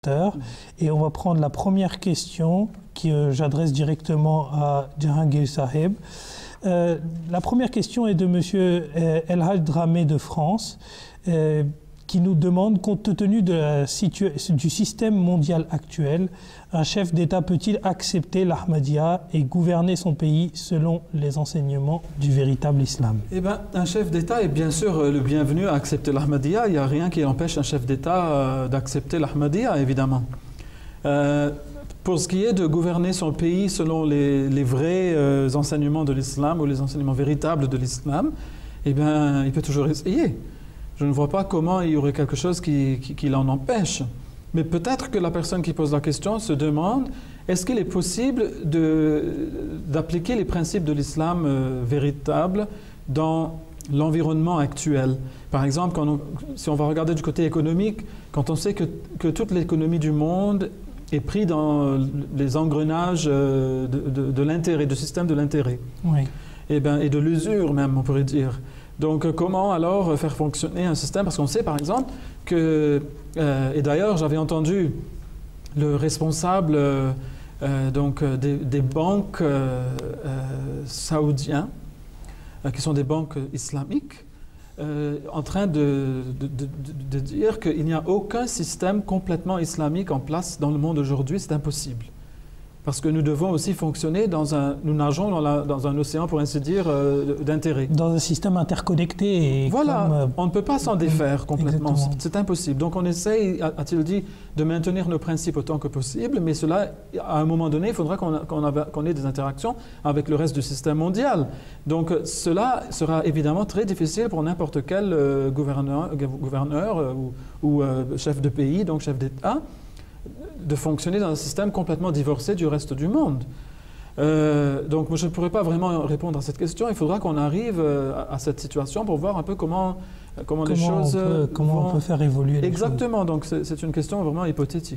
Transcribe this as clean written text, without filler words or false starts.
téléspectateurs. Et on va prendre la première question que j'adresse directement à Jahangir Saheb. La première question est de M. El Hadj Dramé de France, qui nous demande, compte tenu du système mondial actuel, un chef d'État peut-il accepter l'Ahmadiyya et gouverner son pays selon les enseignements du véritable islam? Eh bien, un chef d'État est bien sûr le bienvenu à accepter l'Ahmadiyya. Il n'y a rien qui empêche un chef d'État d'accepter l'Ahmadiyya, évidemment. Pour ce qui est de gouverner son pays selon les vrais enseignements de l'islam ou les enseignements véritables de l'islam, eh bien, il peut toujours essayer. Je ne vois pas comment il y aurait quelque chose qui l'en empêche. Mais peut-être que la personne qui pose la question se demande, est-ce qu'il est possible d'appliquer les principes de l'islam véritable dans l'environnement actuel? Par exemple, si on va regarder du côté économique, quand on sait que toute l'économie du monde est prise dans les engrenages de l'intérêt, du système de l'intérêt, oui. et de l'usure même, on pourrait dire. Donc, comment alors faire fonctionner un système? Parce qu'on sait, par exemple, que, et d'ailleurs, j'avais entendu le responsable des banques saoudiens, qui sont des banques islamiques, en train de dire qu'il n'y a aucun système complètement islamique en place dans le monde aujourd'hui, c'est impossible. Parce que nous devons aussi fonctionner nous nageons dans un océan, pour ainsi dire, d'intérêt. Dans un système interconnecté. Et voilà, on ne peut pas s'en défaire complètement, c'est impossible. Donc on essaye, a-t-il dit, de maintenir nos principes autant que possible, mais cela, à un moment donné, il faudra qu'on ait des interactions avec le reste du système mondial. Donc cela sera évidemment très difficile pour n'importe quel gouverneur ou chef de pays, donc chef d'État, de fonctionner dans un système complètement divorcé du reste du monde. Donc je ne pourrais pas vraiment répondre à cette question. Il faudra qu'on arrive à cette situation pour voir un peu comment les choses on peut faire évoluer les choses. Exactement, donc c'est une question vraiment hypothétique.